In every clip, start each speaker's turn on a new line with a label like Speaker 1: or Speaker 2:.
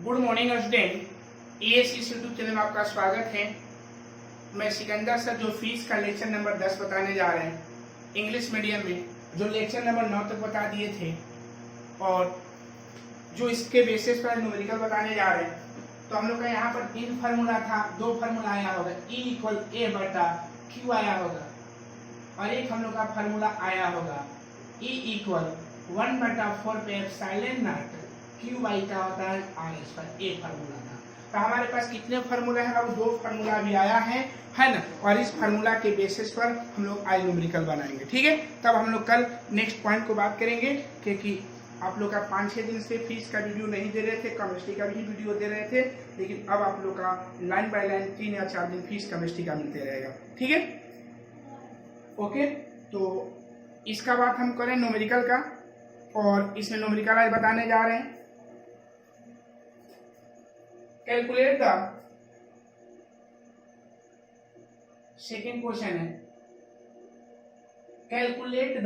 Speaker 1: Good morning student, ESC YouTube channel में आपका स्वागत है। मैं सिकंदर सर जो फीस का लेक्चर नंबर 10 बताने जा रहे हैं इंग्लिश मीडियम में, जो लेक्चर नंबर 9 तक बता दिए थे और जो इसके बेसिस पर न्यूमेरिकल बताने जा रहे हैं। तो हम लोग का यहाँ पर 3 फार्मूला था, 2 फार्मूला आया होगा, E इक्वल A बटा Q आया होगा और एक हम लोग का फार्मूला आया होगा E इक्वल 1 बटा 4 पे एप्सिलॉन नॉट क्यू बाई का होता है आर स्क्वायर। एक फार्मूला था। तो हमारे पास कितने फार्मूला है? अब 2 फार्मूला भी आया है ना। और इस फार्मूला के बेसिस पर हम लोग आई न्यूमेरिकल बनाएंगे, ठीक है। तब हम लोग कल नेक्स्ट पॉइंट को बात करेंगे, क्योंकि आप लोग का 5-6 दिन से फीस का वीडियो नहीं दे रहे थे, केमिस्ट्री का भी वीडियो दे रहे थे, लेकिन अब आप लोग का लाइन बाय लाइन 3 या 4 दिन फीस केमिस्ट्री का मिलते रहेगा, ठीक है। ओके, तो इसका बात हम करें न्यूमेरिकल का, और इसमें न्यूमेरिकल आज बताने जा रहे हैं। कैलकुलेट द सेकेंड क्वेश्चन है, calculate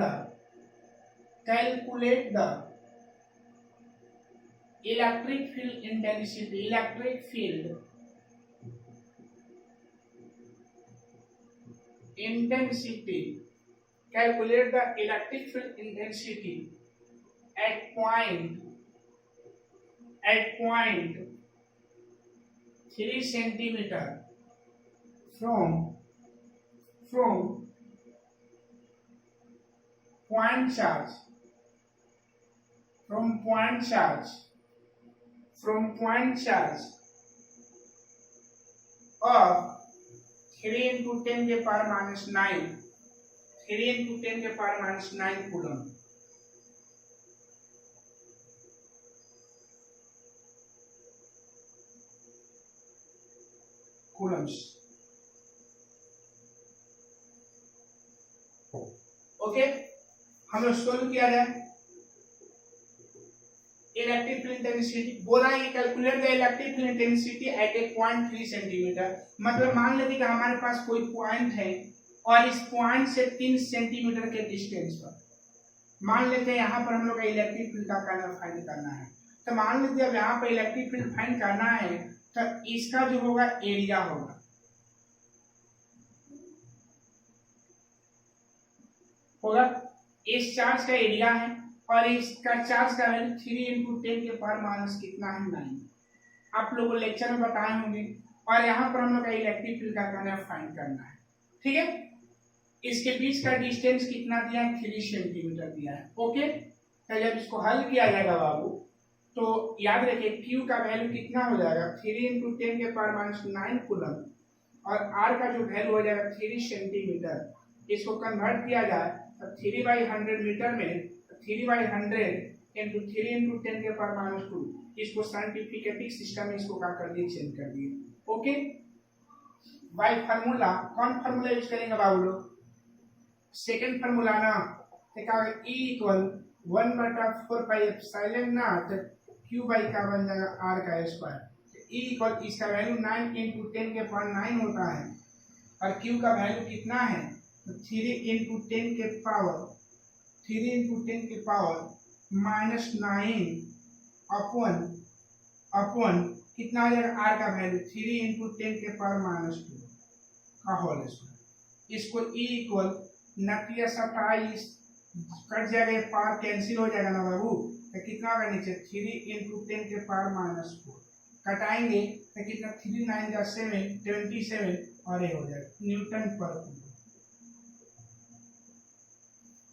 Speaker 1: the electric field intensity. Electric field intensity, calculate the electric field intensity at point 3 centimeter from point charge of 3 into 10 के पावर माइनस 9 3 into 10 के power minus 9 coulomb. Coulomb's. Okay, हम लोग solve किया जाए। Electric field intensity बोला है, calculate the electric field intensity at A point 3 centimetre. मतलब मान लेते कि हमारे पास कोई पॉइंट है और इस पॉइंट से 3 सेंटीमीटर के डिस्टेंस पर मान लेते हैं यहाँ पर हम लोग का इलेक्ट्रिक फील्ड का फाइंड करना है। तो मान लेते अब यहाँ पर इलेक्ट्रिक फील्ड फाइंड करना है, तो इसका जो होगा एरिया होगा इस चार्ज का एरिया है, और इसका चार्ज का वैल्यू 3 into 10 के पावर माइनस कितना है 9। आप लोगों को लेक्चर में बताए होंगे। और यहाँ पर हम लोग का इलेक्ट्रिक फील्ड का करना फाइंड करना है, ठीक है। इसके बीच का डिस्टेंस कितना दिया है? 3 सेंटीमीटर दिया है। ओके, तो जब इसको हल किया जाएगा बाबू, तो याद रखिए Q का वैल्यू कितना हो जाएगा? 3 into 10 के पावर माइनस 9 कूलम, और R का जो वैल्यू हो जाएगा 3 सेंटीमीटर। इसको कन्वर्ट किया जाए तो 3/100 मीटर में 3/100 into 3 into 10 के पावर माइनस 2। इसको साइंटिफिक सिस्टम में इसको क्या कर दिए? चेंज कर दिए। ओके, बाय फार्मूला कौन फार्मूला यूज करेंगे बाबू लोग? सेकंड फार्मूला ना, तो क्या होगा? E इक्वल 1 बटा 4 पाई एप्सिलॉन नॉट Q बाई का बन जाएगा R का स्क्वायर। E इक्वल इसका वैल्यू 9 into 10 के पावर 9 होता है, और Q का वैल्यू कितना है? 3 into 10 के पावर माइनस 9 अपॉन कितना आ जाएगा? R का वैल्यू 3 into 10 के पावर माइनस 2 का होल स्क्वायर। इसको E इक्वल 29 कट जाएगा, पावर कैंसिल हो जाएगा ना बाबू, तो कितना होगा नीचे? 3 into 10 के पावर माइनस 4 कटाएंगे तो कितना? 3 9 जा 7 27, और ये हो जाएगा न्यूटन पर कूलम।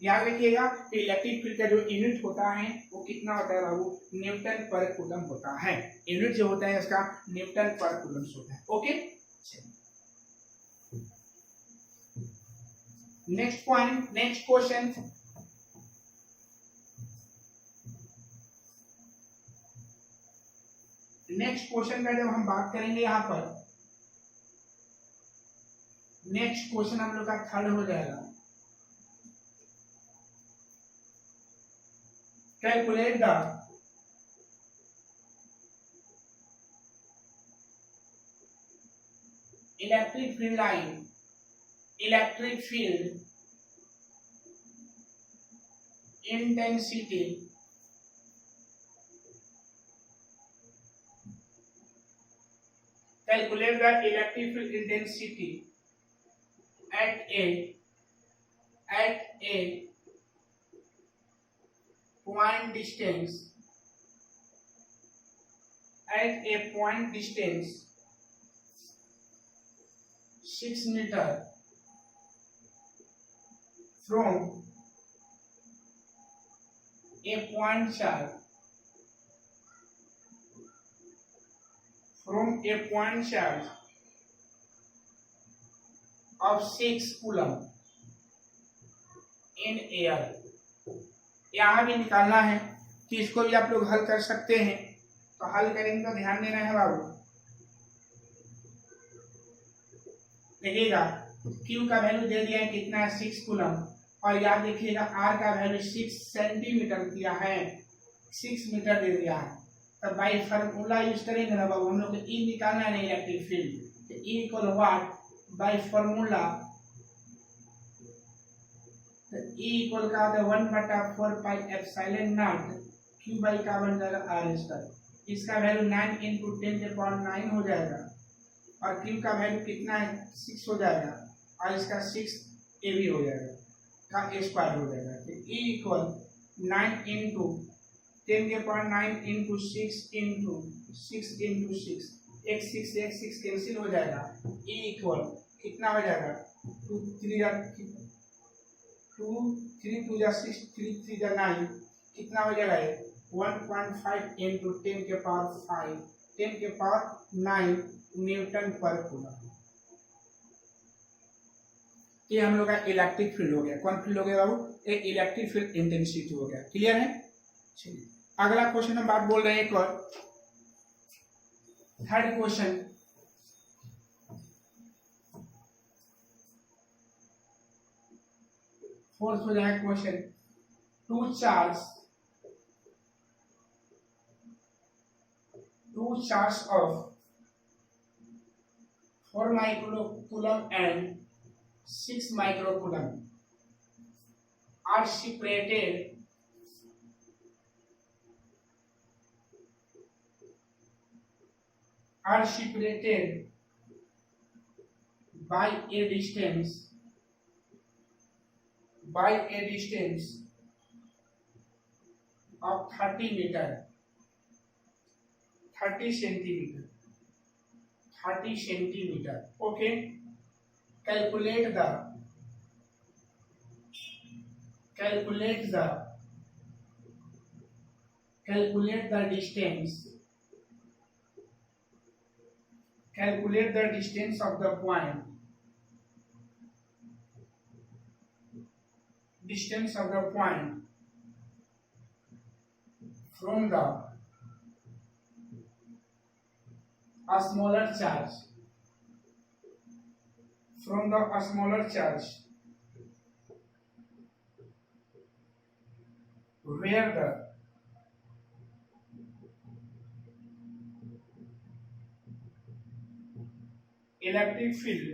Speaker 1: याद रखिएगा कि इलेक्ट्रिक फील्ड का जो यूनिट होता है वो कितना होता है बाबू? न्यूटन पर कूलम होता है। यूनिट जो होता है इसका न्यूटन पर कूलम होता है। Okay, next point, next question. Next question का जब हम बात करेंगे यहाँ पर, नेक्स्ट क्वेश्चन हम लोग का थर्ड हो जाएगा, calculate the electric field line, electric field intensity Calculate the electric field intensity at a point distance at a point distance 6 meter from a point charge of 6 coulomb in air। यहाँ भी निकालना है कि इसको भी आप लोग हल कर सकते हैं, तो हल करेंगे तो ध्यान देना है बाबू। देखिएगा Q का वैल्यू दे दिया है कितना है 6 कूलम, और याद देखिएगा R का वैल्यू 6 सेंटीमीटर दिया है, 6 मीटर दे दिया है। तो बाई फार्मूला यूज करेंगे ना बाबू, हम लोग को E निकालना है ना इलेक्ट्रिक फील्ड, तो E equal what by formula, तो E इक्वल का होता है 1/4 pi epsilon not Q by का बन जाएगा R स्क्वायर। इसका वैल्यू 9 × 10⁻9 हो जाएगा, और Q का वैल्यू कितना है 6 हो जाएगा, और इसका 6 ए भी हो जाएगा का स्क्वायर हो जाएगा। तो E इक्वल 9 × 10⁻9 × 6 × 6 एक 6 कैंसिल हो जाएगा। E इक्वल कितना हो जाएगा 2 3 2 6 3 3 9 कितना हो जाएगा 1.5 × 10⁻9 न्यूटन पर कूलम। ये हम लोग का इलेक्ट्रिक फील्ड हो गया। कौन फील्ड हो गया बाबू? एक इलेक्ट्रिक फील्ड इंटेंसिटी हो गया। क्लियर है? चलिए अगला क्वेश्चन हम बात बोल रहे हैं एक और, थर्ड क्वेश्चन। फोर्थ हो जाएगा question, two charge of 4 microcoulomb and 6 microcoulomb are separated by a distance of 30 meter 30 centimeter। Okay, calculate the distance of the point from the smaller charge where the electric field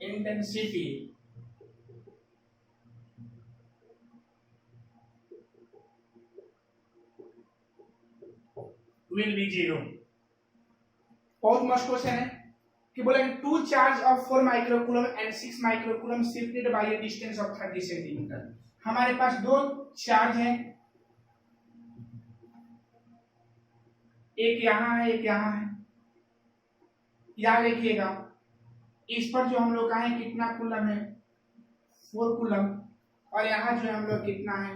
Speaker 1: intensity will be 0। बहुत मस्त question है कि बोले two charge of 4 microcoulomb and 6 microcoulomb separated by a distance of 30 centimetre. हमारे पास दो charge हैं, एक यहाँ है एक यहाँ है। याद रखिएगा इस पर जो हम लोग का है कितना कूलम है 4 कूलम, और यहाँ जो हम लोग कितना है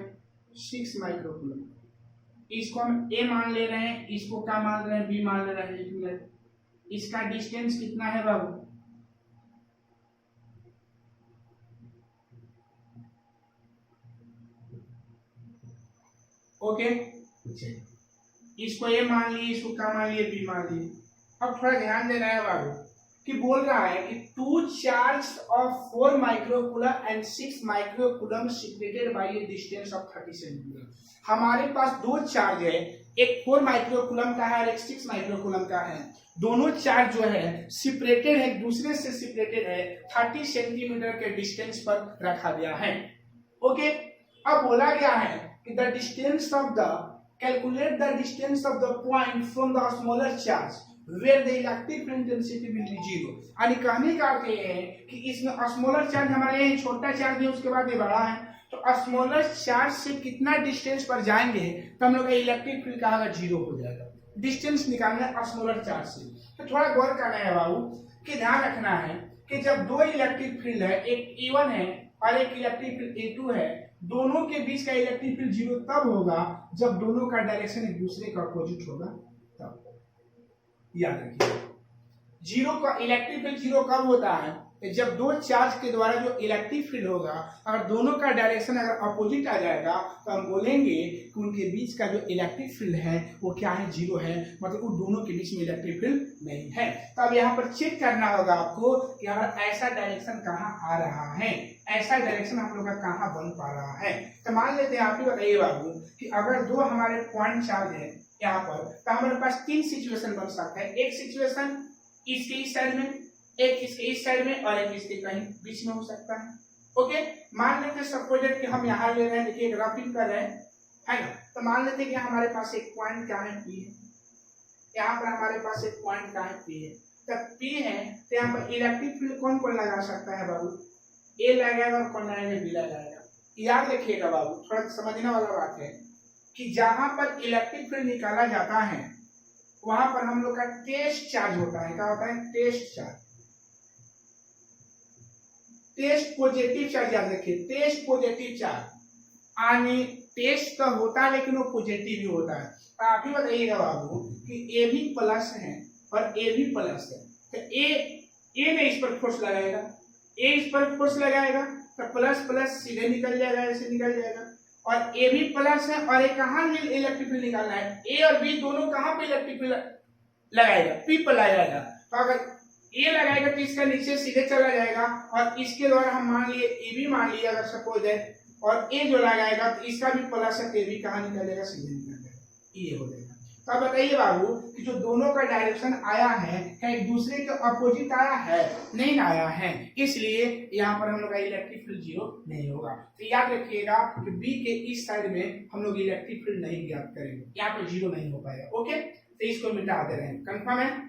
Speaker 1: 6 माइक्रोकूलम। इसको हम ए मान ले रहे हैं, इसको क्या मान रहे हैं बी मान ले रहे हैं। इसका डिस्टेंस कितना है बाबू? ओके, इसको ए मान लिए, इसको क्या मान लिए बी मान लिए। अब थोड़ा ध्यान देना है बाबू कि बोल रहा है कि two charge of 4 microcoulomb and 6 microcoulomb separated by a distance of 30 centimetre. हमारे पास दो चार्ज है, एक 4 माइक्रोकूलम का है और एक 6 माइक्रोकूलम का है। दोनों चार्ज जो है सेपरेटेड है, एक दूसरे से सेपरेटेड है, 30 सेंटीमीटर के डिस्टेंस पर रखा गया है। ओके, अब बोला गया है कि the distance of the Calculate the distance of the point from the smaller charge where the electric field intensity will be zero। यानी कहने का अर्थ ये है कि इसमें स्मॉलर चार्ज हमारे यहाँ छोटा चार्ज है, उसके बाद ये बड़ा है, तो स्मॉलर चार्ज से कितना डिस्टेंस पर जाएंगे तो हम लोग का इलेक्ट्रिक फील्ड कहाँ का जीरो हो जाएगा। डिस्टेंस निकालना है स्मॉलर चार्ज से। तो थोड़ा गौर करना है बाबू कि ध्यान रखना है कि जब दो इलेक्ट्रिक फील्ड है, एक E1 है और एक इलेक्ट्रिक फील्ड E2 है, दोनों के बीच का इलेक्ट्रिक फील्ड जीरो तब होगा जब दोनों का डायरेक्शन एक दूसरे का अपोजिट होगा, तब याद रखिए। जीरो का इलेक्ट्रिक फील्ड जीरो कब होता है, जब दो चार्ज के द्वारा जो इलेक्ट्रिक फील्ड होगा अगर दोनों का डायरेक्शन अगर अपोजिट आ जाएगा तो हम बोलेंगे कि उनके बीच का जो इलेक्ट्रिक फील्ड है वो क्या है, जीरो है, मतलब उन दोनों के बीच में इलेक्ट्रिक फील्ड नहीं है। तो अब यहाँ पर चेक करना होगा आपको कि अगर ऐसा डायरेक्शन कहाँ आ रहा है, ऐसा डायरेक्शन हम लोग का कहाँ बन पा रहा है। तो मान लेते हैं, आप ही बताइए बाबू कि अगर दो हमारे पॉइंट चार्ज है यहाँ पर, तो हमारे पास तीन सिचुएशन बन सकता है। एक सिचुएशन इसके इस साइड में, एक इसके इस साइड में और एक इसके कहीं बीच में हो सकता है। ओके, मान लेते हैं सपोजेड कि हम यहाँ ले रहे हैं, देखिए ग्राफिंग कर रहे हैं, है ना। तो मान लेते हैं कि हमारे पास एक पॉइंट क्या है, P है। यहाँ पर हमारे पास एक पॉइंट क्या है, P है। जब P है तो यहाँ पर इलेक्ट्रिक फील्ड कौन कौन लगा सकता है बाबू, A लगाएगा और कौन लगाएगा, B लगाएगा। याद रखिएगा बाबू, थोड़ा समझने वाला बात है कि जहां पर इलेक्ट्रिक फील्ड निकाला जाता है वहां पर हम लोग का टेस्ट चार्ज होता है। क्या होता है, test charge, test positive charge. याद रखिए, टेस्ट पॉजिटिव चार्ज। आने टेस्ट तो होता है लेकिन वो पॉजिटिव भी होता है। तो आप ही बताइएगा बाबू कि ए भी प्लस है और ए भी प्लस है, तो ए ने इस पर फोर्स लगाएगा, ए इस पर फोर्स लगाएगा तो प्लस प्लस सीधे निकल जाएगा, ऐसे निकल जाएगा। और ए भी प्लस है और ए कहाँ इलेक्ट्रिक फील्ड निकालना है, ए और बी दोनों कहाँ पे इलेक्ट्रिक फील्ड लगाएगा, पी पर लगाएगा। तो अगर ए लगाएगा तो इसका नीचे सीधे चला जाएगा और इसके द्वारा हम मान लिए ए भी मान लिया अगर सपोज है, और ए जो लगाएगा तो इसका भी प्लस है, ए भी कहाँ निकल जाएगा, सीधे निकल जाएगा, ये हो जाएगा। तो अब बताइए बाबू कि जो दोनों का डायरेक्शन आया है क्या एक दूसरे के अपोजिट आया है, नहीं आया है, इसलिए यहाँ पर हम लोग का इलेक्ट्रिक फील्ड जीरो नहीं होगा। तो याद रखिएगा कि बी के इस साइड में हम लोग इलेक्ट्रिक फील्ड नहीं ज्ञात करेंगे, यहाँ पर जीरो नहीं हो पाएगा। ओके, तो इसको मिटा दे रहे हैं, कंफर्म है।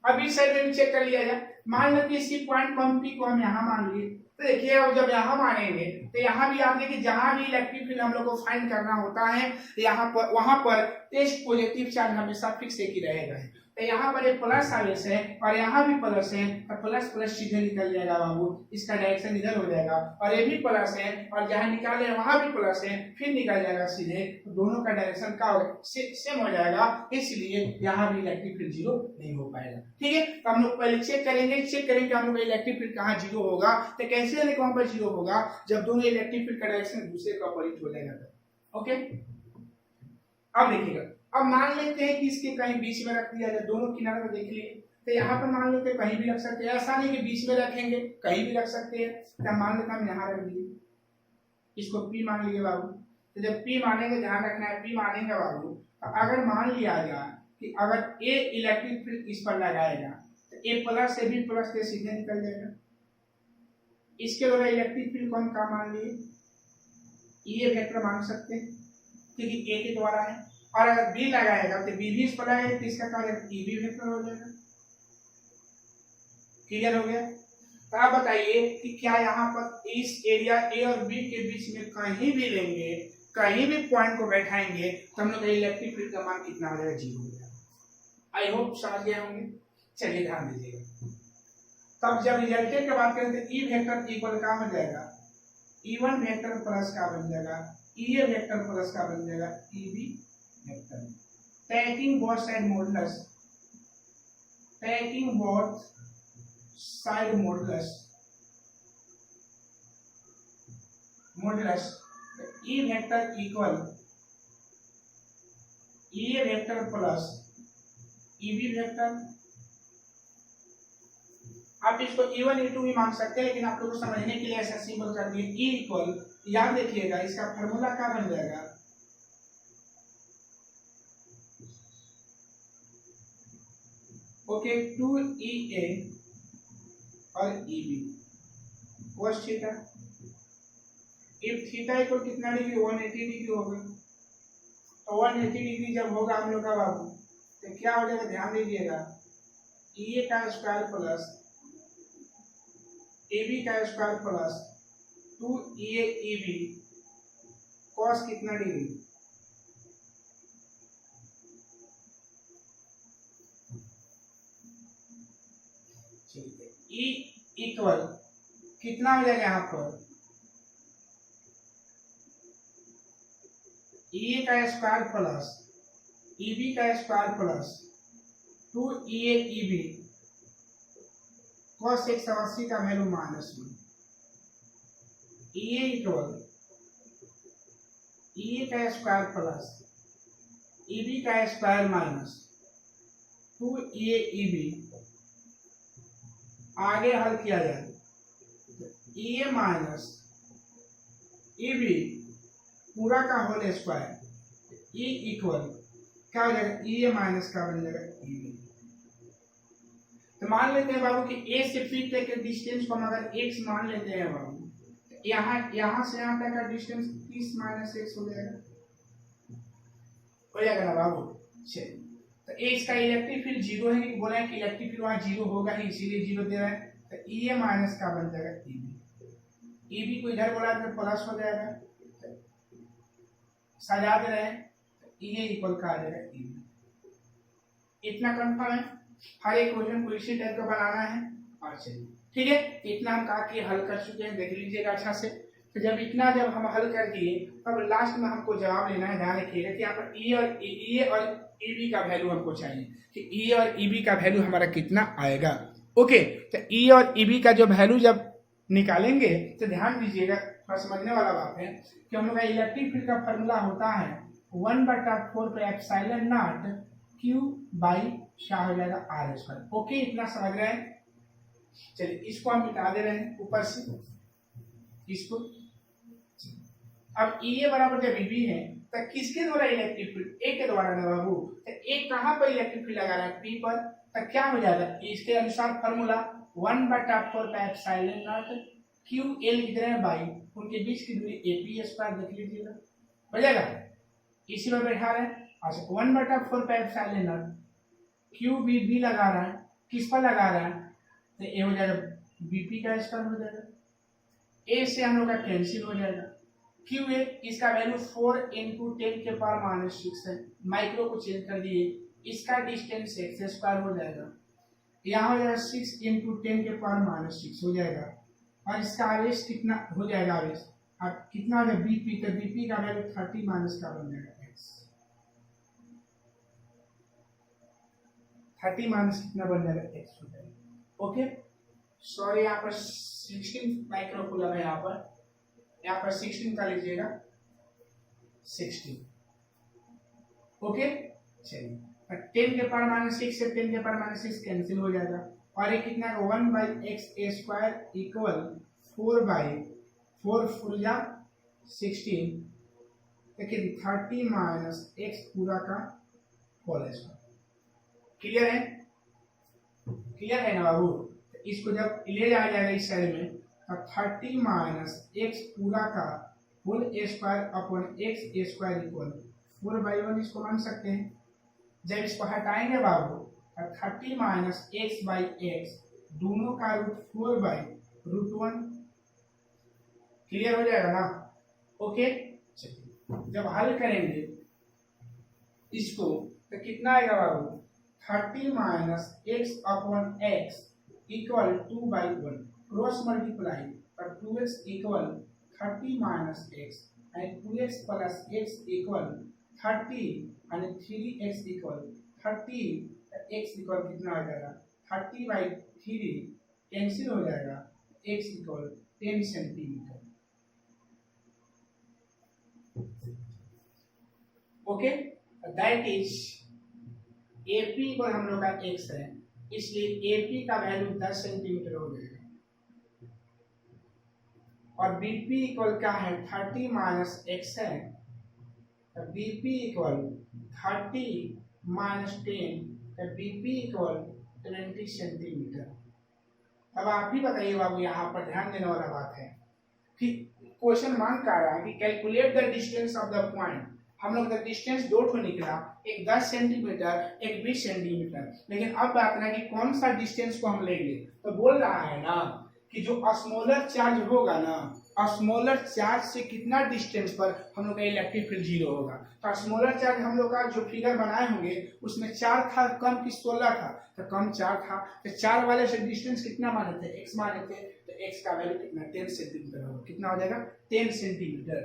Speaker 1: अब इस साइड में भी चेक कर लिया जाए। मान लो कि इसी पॉइंट पी को हम यहाँ मान लिए, तो देखिए अब जब यहाँ मानेंगे तो यहाँ भी आप देखिए जहां भी इलेक्ट्रिक फील्ड हम लोग को फाइंड करना होता है यहाँ पर वहां पर टेस्ट पॉजिटिव चार्ज हमेशा फिक्स एक ही रहेगा। तो यहाँ पर एक प्लस आवेश है और यहाँ भी प्लस है, तो प्लस प्लस सीधे निकल जाएगा बाबू, इसका डायरेक्शन इधर हो जाएगा। और ये भी प्लस है और जहाँ निकाले वहां भी प्लस है, फिर निकल जाएगा सीधे, तो दोनों का डायरेक्शन का सेम हो जाएगा, इसलिए यहाँ भी इलेक्ट्रिक फील्ड जीरो नहीं हो पाएगा। ठीक है, तो हम लोग पहले चेक करेंगे हम लोग इलेक्ट्रिक फील्ड कहाँ जीरो होगा। तो कैसे वहां पर जीरो होगा, जब दोनों इलेक्ट्रिक फील्ड का डायरेक्शन दूसरे का अपोजिट हो जाएगा। ओके, अब देखिएगा, अब मान लेते हैं कि इसके कहीं बीच में रख दिया जाए, दोनों किनारे को देख लिए, तो यहाँ पर मान लेते हैं कहीं भी रख सकते हैं, ऐसा नहीं कि बीच में रखेंगे, कहीं भी रख सकते हैं। तो मान लेते हैं हम यहाँ रख दिए, इसको P मान लिए बाबू। तो जब P मानेंगे, ध्यान रखना है P मानेंगे बाबू, तो अगर मान लिया जाए कि अगर A इलेक्ट्रिक फील्ड इस पर लगाएगा तो A प्लस से B प्लस से सीधे निकल जाएगा। इसके द्वारा इलेक्ट्रिक फील्ड को हम क्या मान लिए, ये वेक्टर मान सकते हैं क्योंकि A के द्वारा है। और अगर B लगाएगा तो B भी इस पर लगाएगा तो इसका क्या होगा, E भी वेक्टर हो जाएगा। क्लियर हो गया। तो आप बताइए कि क्या यहाँ पर इस एरिया A और B के बीच में कहीं भी लेंगे, कहीं भी पॉइंट को बैठाएंगे तो हम लोग इलेक्ट्रिक फील्ड का मान कितना हो जाएगा, जीरो हो जाएगा। आई होप समझ गए होंगे। चलिए ध्यान दीजिएगा, तब जब रिजल्टेंट की बात करें तो E वेक्टर इक्वल क्या बन जाएगा, E1 वेक्टर प्लस का बन जाएगा, EA वेक्टर प्लस का बन जाएगा, EB vector. Tacking both side modulus, tacking both side modulus E vector equal EA vector plus EB vector. आप इसको E1 E2 भी मान सकते हैं, लेकिन आप लोगों को समझने के लिए ऐसा सिंबल कर दिए E इक्वल, याद रखिएगा इसका फॉर्मूला क्या बन जाएगा, ओके 2EA और EB cos theta. If theta equal कितना डिग्री, 180 डिग्री हो गया। तो 180 डिग्री जब होगा हम लोग का बाबू तो क्या हो जाएगा, ध्यान दीजिएगा, ए का स्क्वायर प्लस ए बी का स्क्वायर प्लस 2ab कॉस कितना डिग्री, ई इक्वल कितना हो जाएगा यहाँ पर, ए का स्क्वायर प्लस ई बी का स्क्वायर प्लस 2ab cos 180 का वैल्यू -1, ए इक्वल ए का स्क्वायर प्लस ई बी का स्क्वायर माइनस 2ab आगे हल किया जाए ए माइनस ए बी पूरा का होल स्क्वायर ए इक्वल क्या हो जाएगा, ए माइनस का बन जाएगा ए बी। तो मान लेते हैं बाबू कि ए से पी तक के डिस्टेंस को हम अगर x मान लेते हैं बाबू, तो यहाँ से यहाँ तक का डिस्टेंस 30 - x हो जाएगा ना बाबू। चलिए, तो x का इलेक्ट्रिक फील्ड 0 है, बोला है कि इलेक्ट्रिक फील्ड वहाँ 0 होगा ही, इसीलिए 0 दे रहा है। तो ए माइनस का बन जाएगा ए बी को इधर बोला तो प्लस हो जाएगा, सजा दे रहे हैं, ए इक्वल का आ जाएगा ए बी। इतना कंफर्म है, हर एक क्वेश्चन को इसी टाइप का बनाना है। और चलिए ठीक है, इतना हम कहा कि हल कर चुके हैं, देख लीजिएगा अच्छा से। तो जब हम हल कर दिए तब लास्ट में हमको जवाब लेना है। ध्यान रखिएगा कि यहाँ पर ए और ई बी का वैल्यू हमको चाहिए कि ई और ई बी का वैल्यू हमारा कितना आएगा। ओके, तो ई और ई बी का जो वैल्यू जब निकालेंगे तो ध्यान दीजिएगा, थोड़ा समझने वाला बात है कि हम लोग का इलेक्ट्रिक फील्ड का फॉर्मूला होता है 1/4 Q बाई क्या हो जाएगा R²। ओके, इतना समझ रहे हैं। चलिए इसको हम मिटा दे रहे हैं ऊपर से इसको। अब E बराबर जब EB है तो किसके द्वारा इलेक्ट्रिक फील्ड, ए के द्वारा ना बाबू। तो ए कहाँ पर इलेक्ट्रिक फील्ड लगा रहा है, P पर। तो क्या हो जाएगा, इसके अनुसार फॉर्मूला 1/4 QL कितने हैं बाई उनके बीच की दूरी AP², देख लीजिएगा बजेगा, इसी में बैठा रहे। अच्छा 1/4 QB लगा रहा है, किस पर लगा रहा है, तो ये हो जाएगा BP का स्क्वायर हो जाएगा। ए से हम लोग का कैंसिल हो जाएगा। क्यू ए इसका वैल्यू 4 × 10⁻⁶ है, माइक्रो को चेंज कर दिए, इसका डिस्टेंस x² हो जाएगा, यहाँ हो जाएगा 6 × 10⁻⁶ हो जाएगा। और इसका आवेश कितना हो जाएगा, आवेश अब कितना हो जाएगा BP, तो BP का वैल्यू 30 माइनस का बन जाएगा x, 30 माइनस कितना बन जाएगा x हो जाएगा। ओके, सॉरी यहाँ पर 16 माइक्रोकूलम है, यहाँ पर 16 का लीजिएगा 16। ओके, चलिए 10⁻⁶ से 10⁻⁶ कैंसिल हो जाएगा, और ये कितना 1/x² इक्वल 4/4 4 16, देखिए 30 माइनस x पूरा का होल स्क्वायर। क्लियर है, क्लियर है ना बाबू। इसको जब ले जाया जाएगा इस साइड में तो 30 माइनस x पूरा का whole square upon x² equal 4/1 इसको मान सकते हैं। जब इसको हटाएंगे बाबू तो 30 माइनस x/x दोनों का रूट 4/√1 क्लियर हो जाएगा ना। ओके, चलिए जब हल करेंगे इसको तो कितना आएगा बाबू, 30 minus x upon x equal 2/1 cross multiply पर 2x equal 30 minus x and 2x plus x equal 30 and 3x equal 30, x equal कितना आ जाएगा 30/3 कैंसिल हो जाएगा, x equal 10 centimetre. Okay, that is AP पर हम लोग का x है, इसलिए AP का वैल्यू 10 सेंटीमीटर हो जाएगा, और BP इक्वल क्या है 30 माइनस x है, तो BP इक्वल 30 माइनस 10, तो BP इक्वल 20 सेंटीमीटर। अब आप ही बताइए बाबू, यहाँ पर ध्यान देने वाला बात है कि क्वेश्चन मांग कर रहा है कि calculate the distance of the point हम लोग का डिस्टेंस दो ठो निकला, एक 10 सेंटीमीटर एक 20 सेंटीमीटर। लेकिन अब बात ना कि कौन सा डिस्टेंस को हम लेंगे, तो बोल रहा है ना कि जो स्मॉलर चार्ज होगा ना, स्मॉलर चार्ज से कितना डिस्टेंस पर हम लोग का इलेक्ट्रिक फील्ड जीरो होगा। तो स्मॉलर चार्ज हम लोग का जो फिगर बनाए होंगे उसमें 4 था, कम की 16 था, तो कम 4 था, तो 4 वाले से डिस्टेंस कितना माने थे, x माने थे, तो x का वैल्यू कितना 10 सेंटीमीटर होगा। कितना हो जाएगा 10 सेंटीमीटर।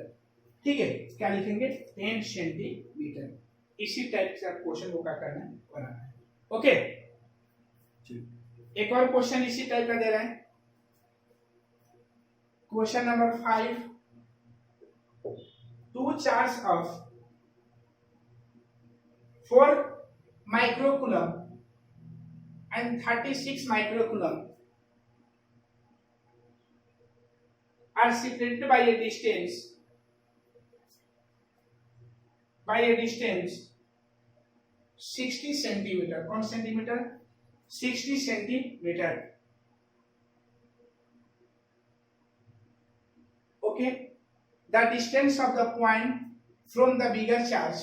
Speaker 1: ठीक है, क्या लिखेंगे 10 सेंटीमीटर। इसी टाइप से क्वेश्चन को क्या करना है, बनाना है। ओके, एक और क्वेश्चन इसी टाइप का दे रहे हैं। Question number 5, 2 charge of 4 microcoulomb and 36 microcoulomb are separated by a distance 60 centimetre. कौन centimetre, 60 centimetre. Okay, the distance of the point from the bigger charge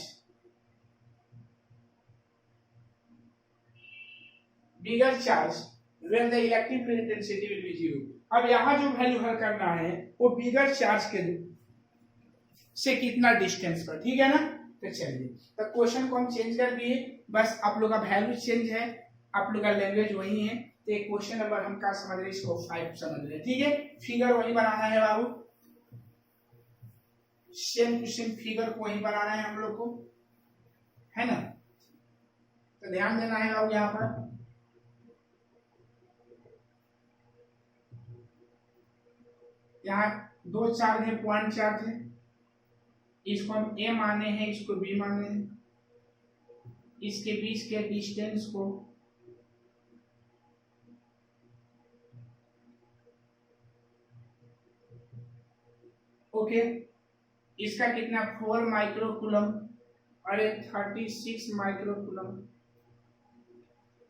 Speaker 1: when the electric field intensity will be 0। अब यहाँ जो value हल करना है वो बिगर charge के से कितना डिस्टेंस पर, ठीक है ना। तो चलिए, तो क्वेश्चन को हम चेंज कर दिए, बस आप लोग का वैल्यू चेंज है, आप लोग का लैंग्वेज वही है। तो एक क्वेश्चन नंबर हम क्या समझ रहे हैं, इसको 5 समझ रहे हैं। ठीक है, फिगर वही बनाना है बाबू, सेम टू सेम फिगर को वही बनाना है हम लोग को, है ना। तो ध्यान देना है बाबू, यहाँ पर यहाँ 2 चार्ज है, पॉइंट चार्ज है, इसको हम ए माने हैं, इसको बी माने हैं, इसके बीच के डिस्टेंस को ओके, इसका कितना 4 माइक्रोकूलम और 36 माइक्रोकूलम।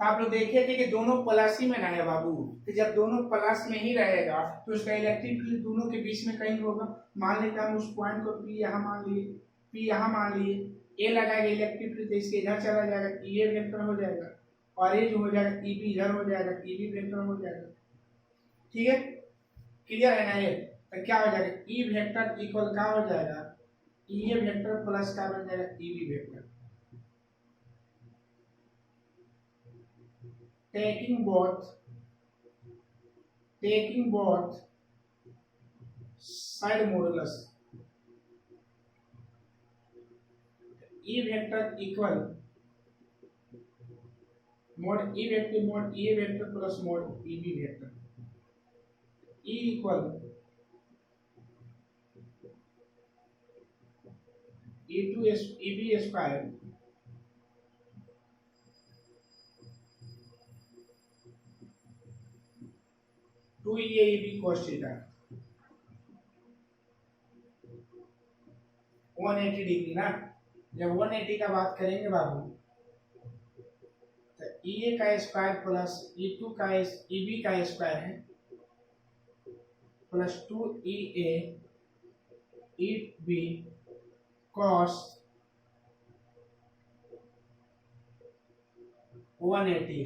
Speaker 1: आप लोग देखे थे कि दोनों प्लस ही में ना है बाबू, तो जब दोनों प्लस में ही रहेगा तो उसका इलेक्ट्रिक फील्ड दोनों के बीच में कहीं होगा। मान लेते हम उस पॉइंट को पी यहाँ मान लिए, पी यहाँ मान लिए, ए लगाएगा इलेक्ट्रिक फील्ड, इसके इधर चला जाएगा, ई ए वेक्टर हो जाएगा, और ये जो हो जाएगा ई बी इधर हो जाएगा, ई बी वेक्टर हो जाएगा। ठीक है, क्लियर है ना ये। तो क्या हो जाएगा, ई वेक्टर इक्वल क्या हो जाएगा, ई ए वेक्टर प्लस क्या बन जाएगा, E B vector. taking both side modulus, E vector equal mod E vector mod E vector plus mod E B vector, E equal E2 E B square two A B cos theta 180 degree ना। जब 180 का बात करेंगे बाबू, तो ई ए का square plus E2 का E B का square है plus 2EA E B cos 180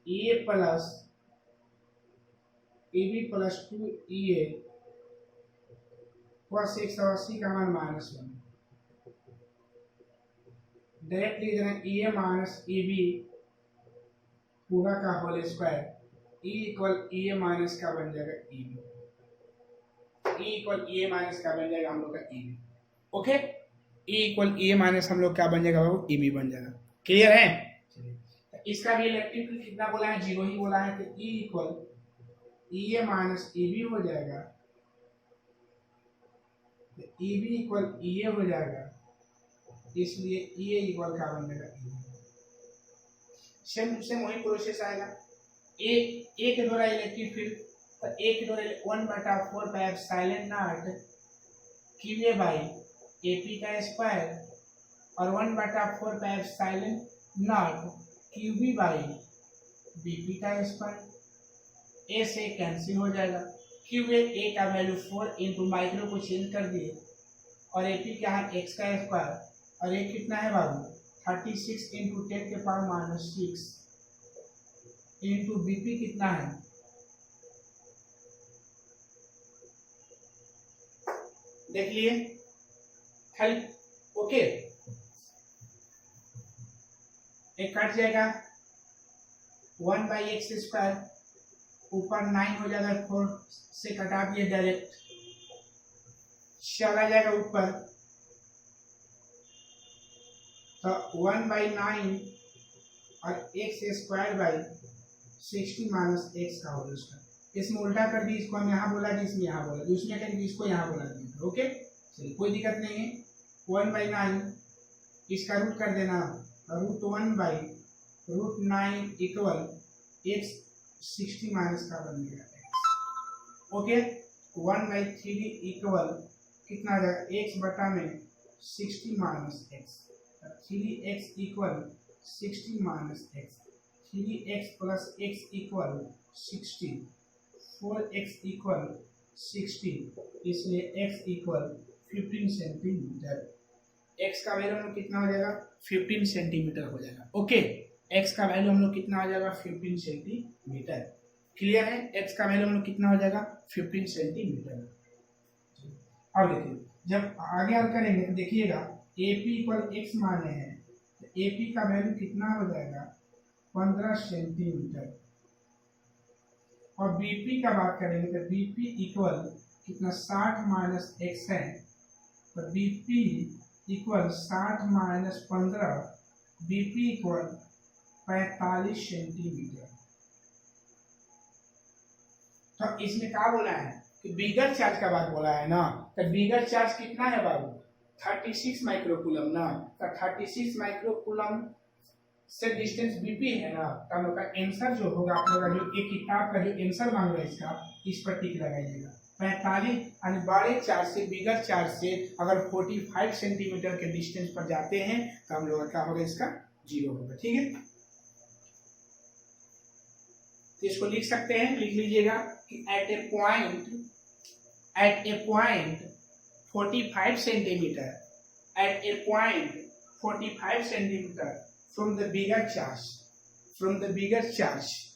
Speaker 1: A plus A B plus 2EA cos 180 का मान -1। डायरेक्ट लिख देना ए माइनस ए बी पूरा का whole square, E equal A minus का बन जाएगा E B, E equal A minus का बन जाएगा हम लोग का E B. Okay, E equal A minus हम लोग क्या बन जाएगा बाबू, ई बी बन जाएगा। क्लियर है। इसका भी इलेक्ट्रिक फील्ड कितना बोला है, 0 ही बोला है, तो E इक्वल ई ए माइनस ई बी हो जाएगा, तो ई बी इक्वल ई ए हो जाएगा, इसलिए ई ए इक्वल क्या बन जाएगा E B. Same to same वही प्रोसेस आएगा। ए के द्वारा इलेक्ट्रिक फील्ड, तो ए के द्वारा 1/4 pi epsilon naught Q A by A P का स्क्वायर और 1/4 pi epsilon naught Q B by B P का स्क्वायर। ए से कैंसिल हो जाएगा, क्यू है ए का वैल्यू 4 इंटू माइक्रो को चेंज कर दिए और एपी क्या है एक्स का स्क्वायर और ये कितना है बाबू 36 इंटू 10 के पावर माइनस 6 इंटू बीपी कितना है देख लिए ओके एक कट जाएगा 1/x² ऊपर 9 हो जाएगा 4 से कटा दिए डायरेक्ट चला जाएगा ऊपर तो 1/9 और x² माइनस x का होल स्क्वायर इसमें उल्टा कर दी इसको हम यहाँ बोला जी इसमें यहाँ बोला दूसरे कर दी इसको यहाँ बोला दिया ओके चलिए कोई दिक्कत नहीं है 1/9 इसका रूट कर देना √1/√9 इक्वल x60 माइनस का बन गया ओके 1/3 इक्वल कितना आ जाएगा x बटा में 60 minus x 3x equal 60 minus x 3x plus x equal 60 4x equal 60 इसलिए x इक्वल 15 सेंटीमीटर x का वैल्यू हम लोग कितना हो जाएगा 15 सेंटीमीटर हो जाएगा ओके x का वैल्यू हम लोग कितना हो जाएगा 15 सेंटीमीटर क्लियर है x का वैल्यू हम लोग कितना हो जाएगा 15 सेंटीमीटर अब देखिए जब आगे हल करेंगे तो देखिएगा AP इक्वल x माने हैं तो AP का वैल्यू कितना हो जाएगा 15 सेंटीमीटर और BP का बात करेंगे तो BP इक्वल कितना 60 माइनस x है तो BP equal 60 minus 15 BP equal 45 centimetre तो इसमें क्या बोला है कि बिगर चार्ज का बात बोला है ना तो बिगर चार्ज कितना है बाबू 36 माइक्रोकूलम ना तो 36 माइक्रोकूलम से डिस्टेंस बीपी है ना तो हम लोग का आंसर जो होगा आप लोग का जो एक किताब का जो आंसर मांग रहा है इसका इस पर टिक लगाइएगा 45 यानी बड़े चार्ज से बिगर चार्ज से अगर 45 सेंटीमीटर के डिस्टेंस पर जाते हैं तो हम लोग का क्या होगा इसका 0 होगा ठीक है तो इसको लिख सकते हैं लिख लीजिएगा कि eight A point 45 centimetre at a point 45 centimeter from the bigger charge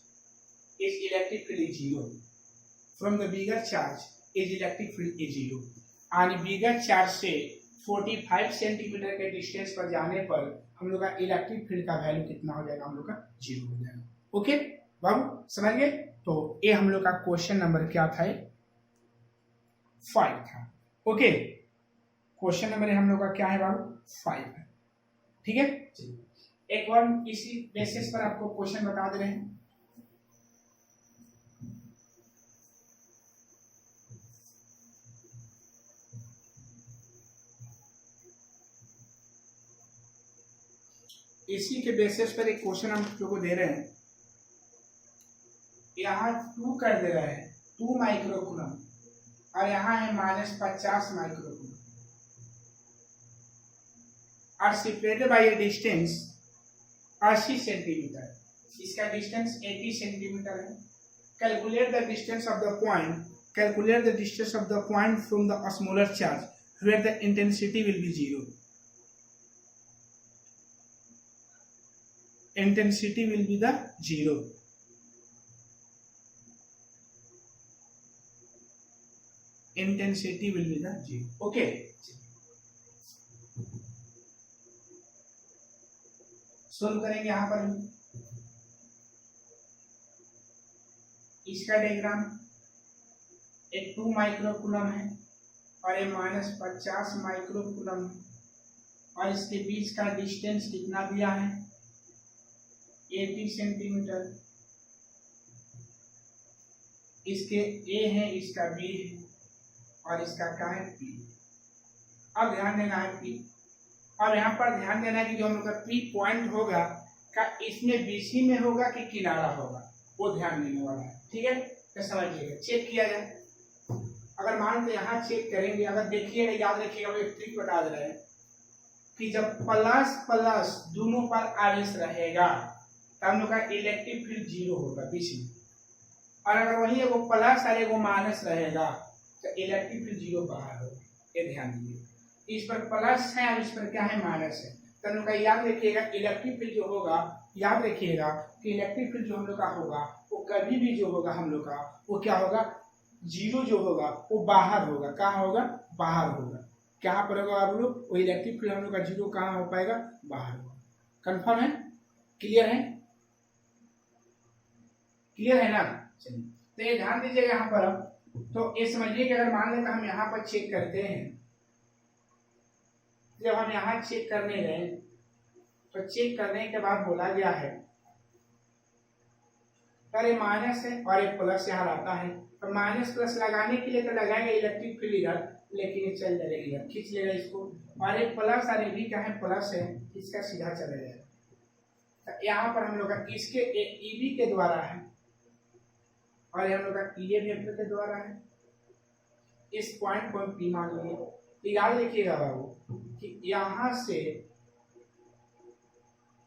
Speaker 1: is electric field is 0 from the bigger charge is electric field is 0 and bigger charge से 45 सेंटीमीटर के डिस्टेंस पर जाने पर हम लोग का इलेक्ट्रिक फील्ड का value कितना हो जाएगा हम लोग का 0 हो जाएगा ओके बाबू समझ गए तो ये हम लोग का क्वेश्चन नंबर क्या था 5 था ओके क्वेश्चन नंबर हम लोग का क्या है बाबू 5 है ठीक है एक बार इसी बेसिस पर आपको क्वेश्चन बता दे रहे हैं इसी के बेसिस पर एक क्वेश्चन हम लोग को दे रहे हैं यहाँ 2 कर दे रहा है 2 माइक्रोकूलम और यहाँ है -50 microcoulomb are separated by a distance 80 centimetre इसका डिस्टेंस 80 सेंटीमीटर है calculate the distance of the point from the smaller charge where the intensity will be 0 intensity will be the 0 intensity will be the 0 okay solve करेंगे यहां पर इसका diagram एक 2 microcoulomb है और ये -50 माइक्रोकूलम है और इसके बीच का डिस्टेंस कितना दिया है 80 सेंटीमीटर इसके A है इसका B है और इसका क्या है P अब ध्यान देना है P और यहाँ पर ध्यान देना है कि जो हम लोग का P पॉइंट होगा का इसमें BC में होगा कि किनारा होगा वो ध्यान देने वाला है ठीक है तो समझिएगा चेक किया जाए अगर मान लो यहाँ चेक करेंगे अगर देखिएगा याद रखिएगा एक ट्रिक बता दे रहे हैं कि जब प्लस प्लस दोनों पर आवेश रहेगा तो हम लोग का इलेक्ट्रिक फील्ड 0 होगा बीच में और अगर वही एगो प्लस और एगो माइनस रहेगा तो इलेक्ट्रिक फील्ड जीरो बाहर होगा। ये ध्यान दीजिए, इस पर प्लस है और इस पर क्या है, माइनस है। तो हम लोग का याद रखिएगा इलेक्ट्रिक फील्ड जो होगा, याद रखिएगा कि इलेक्ट्रिक फील्ड जो हम लोग का होगा वो कभी भी जो होगा हम लोग का वो क्या होगा, जीरो जो होगा वो बाहर होगा। कहाँ होगा, बाहर होगा। कहाँ पर होगा आप लोग, वो इलेक्ट्रिक फील्ड हम लोग का जीरो कहाँ हो पाएगा, बाहर होगा। कंफर्म है, क्लियर है, क्लियर है ना। चलिए तो ये ध्यान दीजिएगा यहाँ पर। तो ये समझिए कि अगर मान लेते हम यहाँ पर चेक करते हैं, जब हम यहाँ चेक करने गए तो चेक करने के बाद बोला गया है अरे माइनस है और एक प्लस यहाँ आता है, तो माइनस प्लस लगाने के लिए तो लगाएंगे इलेक्ट्रिक फील्ड इधर, लेकिन ये चल जाएगा इधर, खींच लेगा इसको, और एक प्लस और भी क्या है, प्लस है, इसका सीधा चला जाएगा। तो यहाँ पर हम लोग का इसके ईबी के द्वारा है और हम लोग का ये वेक्टर के द्वारा है। इस पॉइंट को पी मान लिए। तो याद रखिएगा बाबू कि यहाँ से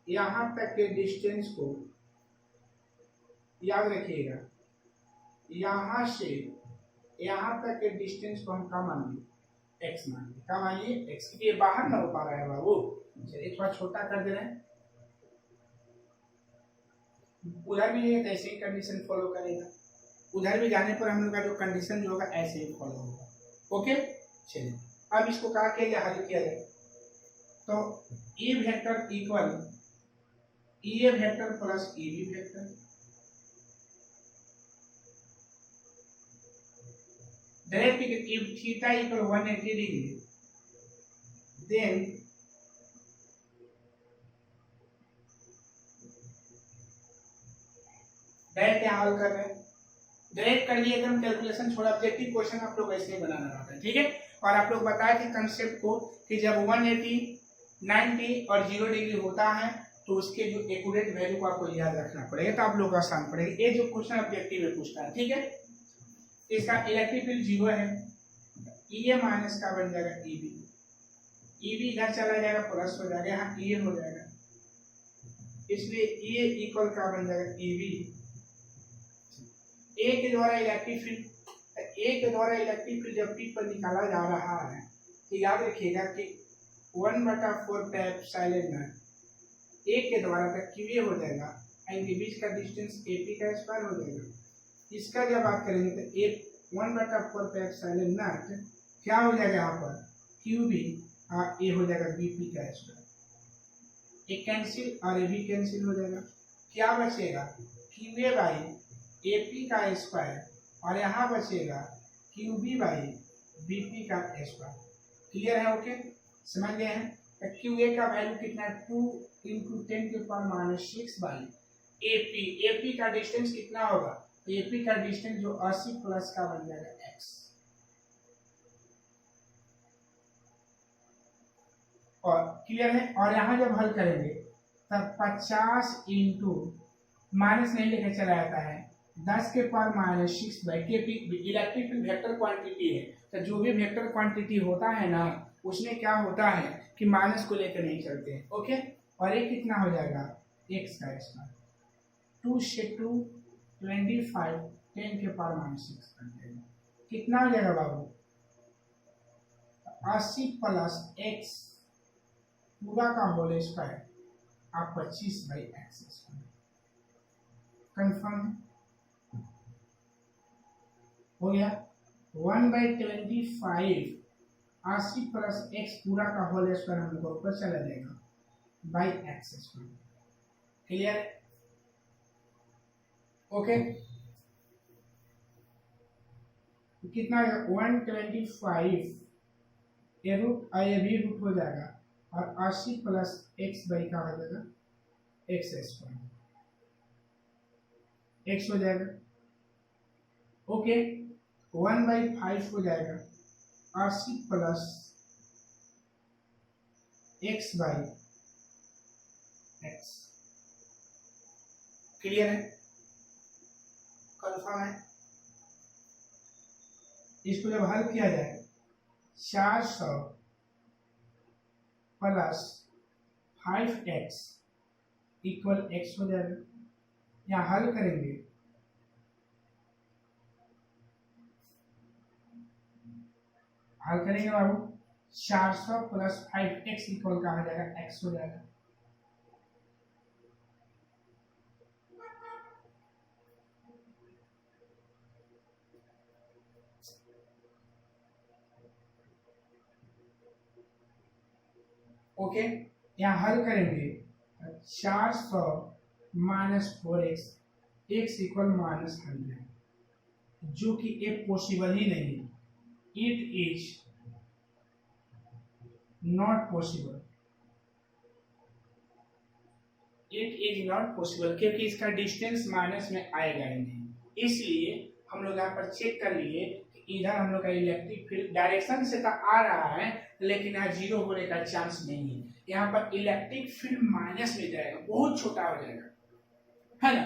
Speaker 1: यहाँ तक के डिस्टेंस को याद रखिएगा, यहाँ से यहाँ तक के डिस्टेंस को हम क्या मान लिए, एक्स मान लिए। क्या मान लिए, एक्स, क्योंकि ये बाहर ना हो पा रहा है बाबू। चलिए थोड़ा छोटा कर दे रहे हैं, उधर भी ये ऐसे ही कंडीशन फॉलो करेगा, उधर भी जाने पर हम लोग का जो कंडीशन जो होगा ऐसे ही फॉलो होगा। ओके चलिए अब इसको कहा के लिए हल किया जाए। तो E vector equal E vector plus E B vector, direct if theta equal 180 degree, then direct यहाँ हल कर रहे हैं, डायरेक्ट कर लिए एकदम, कैलकुलेशन छोड़ा, ऑब्जेक्टिव क्वेश्चन आप लोग ऐसे ही बनाना रहता है, ठीक है। और आप लोग बताए थे कंसेप्ट को कि जब 180, 90 और 0 डिग्री होता है तो उसके जो एक्यूरेट वैल्यू को आपको याद रखना पड़ेगा, तो आप लोग का आसान पड़ेगा। ये जो क्वेश्चन ऑब्जेक्टिव में पूछता है, ठीक है। इसका इलेक्ट्रिक फील्ड जीरो है, ई ए माइनस का बन जाएगा ई बी, ई बी इधर चला जाएगा प्लस हो जाएगा, यहाँ ई ए हो जाएगा, इसलिए ई ए इक्वल का बन जाएगा ई बी। ए के द्वारा इलेक्ट्रिक फील्ड, ए के द्वारा इलेक्ट्रिक फील्ड जब पी पर निकाला जा रहा है तो याद रखिएगा कि 1/4 एप्सिलॉन नॉट ए के द्वारा का क्यू ए हो जाएगा, इनके बीच का डिस्टेंस ए पी का स्क्वायर हो जाएगा। इसका जब बात करेंगे तो ए 1/4 एप्सिलॉन नॉट क्या हो जाएगा यहाँ पर, क्यू बी, और ए हो जाएगा बी पी का स्क्वायर, ए कैंसिल और ए भी कैंसिल हो जाएगा। क्या बचेगा, Q A by A P का स्क्वायर, और यहाँ बचेगा Q B by B P का स्क्वायर। क्लियर है, ओके समझ गए हैं। तो क्यू ए का वैल्यू कितना है, 2 × 10⁻⁶ by A P, A P का डिस्टेंस कितना होगा, ए पी का डिस्टेंस जो 80 प्लस का बन जाएगा एक्स, और क्लियर है। और यहाँ जब हल करेंगे तब 50 इंटू माइनस नहीं लेकर चला जाता है, 10⁻⁶ बाई के पी इलेक्ट्रिक वेक्टर क्वांटिटी है, तो जो भी वेक्टर क्वांटिटी होता है ना उसमें क्या होता है कि माइनस को लेकर नहीं चलते हैं, ओके। और ये कितना हो जाएगा, एक्स का स्क्वायर, 2 से 2 25 10⁻⁶ कितना हो जाएगा बाबू, 80 प्लस एक्स पूरा का होल स्क्वायर, आप 25 बाई एक्स स्क्वायर। कंफर्म हो गया, 1/25 80 प्लस एक्स पूरा का होल स्क्वायर हम लोग ऊपर चला जाएगा by x square. Clear, okay. कितना 125 ये रूट और ये भी रूट हो जाएगा, और 80 प्लस एक्स बाई का हो जाएगा एक्स स्क्वायर, एक्स हो जाएगा, ओके। 1/5 हो जाएगा 80 plus x by x. Clear है, कंफर्म है। इसको जब हल किया जाए 400 प्लस 5x इक्वल एक्स हो जाएगा। यहाँ हल करेंगे हल करेंगे बाबू, 400 प्लस 5x इक्वल कहा जाएगा x हो जाएगा। ओके, यहाँ हल करेंगे 400 minus 4x, x equal minus 100, जो कि एक पॉसिबल ही नहीं है। It is not possible, it is not possible, क्योंकि इसका डिस्टेंस माइनस में आएगा ही नहीं। इसलिए हम लोग यहाँ पर चेक कर लिए कि इधर हम लोग का इलेक्ट्रिक फील्ड डायरेक्शन से तो आ रहा है, लेकिन यहाँ जीरो होने का चांस नहीं है। यहाँ पर इलेक्ट्रिक फील्ड माइनस में जाएगा, बहुत छोटा हो जाएगा, है ना।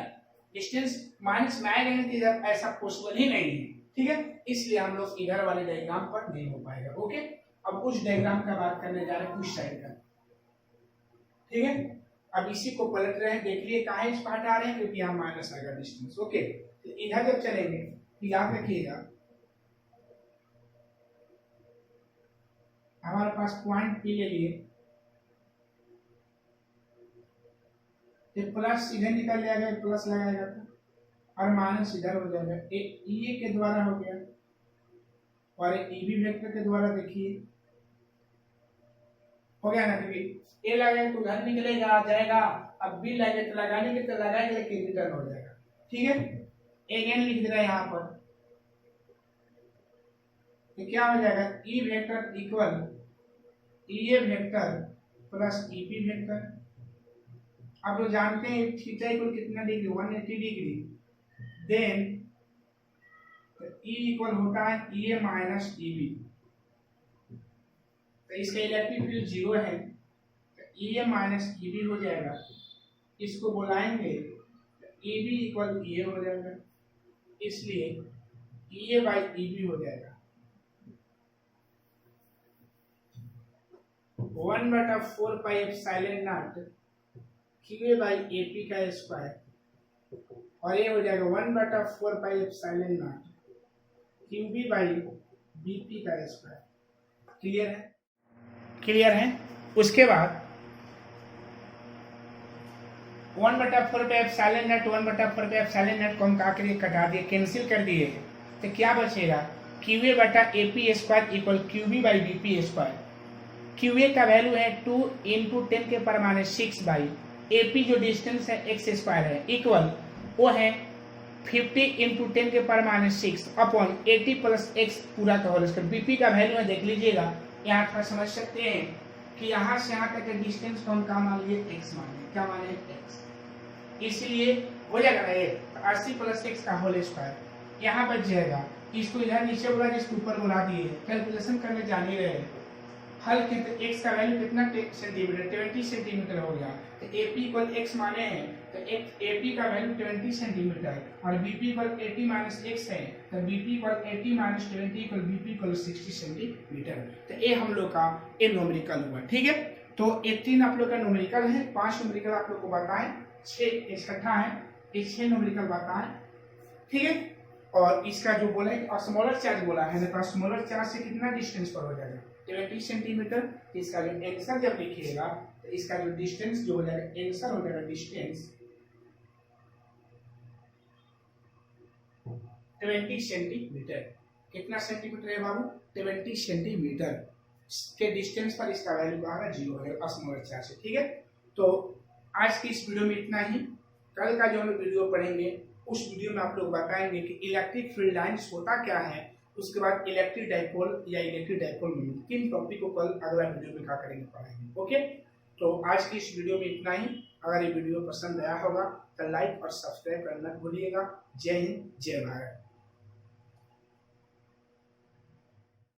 Speaker 1: डिस्टेंस माइनस में आएगा तो इधर ऐसा पॉसिबल ही नहीं है, ठीक है। इसलिए हम लोग इधर वाले डायग्राम पर नहीं हो पाएगा। ओके, अब उस डायग्राम का बात करने जा रहे हैं, उस साइड का, ठीक है। अब इसी को पलट रहे हैं, देख लिए कहाँ इस पार्ट आ रहे हैं, क्योंकि यहाँ माइनस आएगा डिस्टेंस। ओके, तो इधर जब चलेंगे तो याद रखिएगा हमारे पास पॉइंट पी ले लिए, तो प्लस इधर निकल जाएगा, प्लस लगाएगा तो, और माइनस इधर हो जाएगा। ए के द्वारा हो गया, और बी वेक्टर के द्वारा देखिए हो गया ना, क्योंकि ए लगाएगा तो घर निकलेगा आ जाएगा, अब बी लगे तो लगाने के तो लगाएगा, लेकिन रिटर्न हो जाएगा, ठीक है। अगेन लिख दे रहा है यहाँ पर, तो क्या हो जाएगा, E vector equal A vector plus B vector. आप लोग जानते हैं थीटा इक्वल कितना degree, 180 degree. Then E equal होता है ए माइनस बी, तो इसका इलेक्ट्रिक फील्ड जीरो है, तो ए माइनस बी हो जाएगा। इसको बुलाएंगे ए बी इक्वल ए हो जाएगा, इसलिए ए बाई बी हो जाएगा। 1/4 pi epsilon naught Q by A P का स्क्वायर, और ये हो जाएगा 1/4 pi epsilon naught Q B by B P का स्क्वायर। क्लियर है, क्लियर है। उसके बाद 1/4 पे एप्सिलॉन नॉट, 1/4 पे एप्सिलॉन नॉट को हम क्या करिए, कटा दिए, कैंसिल कर दिए, तो क्या बचेगा, क्यू ए बटा A P square equal Q B by B P square. Q A का वैल्यू है 2 × 10 के power minus 6 by A P जो डिस्टेंस है एक्स स्क्वायर है, इक्वल वो है 50 × 10 के power minus 6 upon 80 plus X पूरा का होल स्क्वायर। बीपी का वैल्यू है, देख लीजिएगा, यहाँ थोड़ा समझ सकते हैं कि यहाँ से यहाँ तक के डिस्टेंस को हम क्या मान लिए, एक्स मान लिए, क्या माने, एक्स। इसलिए हो जाएगा ना ये 80 प्लस एक्स का होल स्क्वायर, यहाँ बच जाएगा। इसको इधर नीचे बोला, इसको ऊपर बुला दिए, कैलकुलेशन करने जान ही रहे। हल के तो x का वैल्यू कितना सेंटीमीटर, 20 सेंटीमीटर हो गया, तो AP इक्वल x माने हैं, तो AP का वैल्यू 20 सेंटीमीटर, और BP इक्वल 80 माइनस x है, तो BP equal 80 minus 20 equal BP equal 60 centimetre. तो ये हम लोग का ये न्यूमेरिकल हुआ, ठीक है। तो ये 3 आप लोग का न्यूमेरिकल है, 5 न्यूमेरिकल आप लोग को बताएं, 6 इकट्ठा है, ये 6 न्यूमेरिकल बताएं, ठीक है। और इसका जो बोला है स्मॉलर चार्ज बोला है, तो स्मॉलर चार्ज से कितना डिस्टेंस पर हो जाएगा, 20 सेंटीमीटर। इसका जो आंसर जब लिखिएगा तो इसका जो डिस्टेंस जो हो जाएगा, आंसर हो जाएगा डिस्टेंस 20 सेंटीमीटर। कितना सेंटीमीटर है बाबू, 20 सेंटीमीटर के डिस्टेंस पर इसका वैल्यू आएगा 0 है स्मॉलर चार्ज से, ठीक है। तो आज की इस वीडियो में इतना ही। कल का जो हम वीडियो पढ़ेंगे उस वीडियो में आप लोग बताएंगे कि इलेक्ट्रिक फील्ड लाइंस होता क्या है, उसके बाद इलेक्ट्रिक डाइपोल या इलेक्ट्रिक डाइपोल मोमेंट, किन टॉपिक को कल अगला वीडियो में क्या करेंगे, पढ़ाएंगे। ओके, तो आज की इस वीडियो में इतना ही। अगर ये वीडियो पसंद आया होगा तो लाइक और सब्सक्राइब करना भूलिएगा। जय हिंद, जय भारत।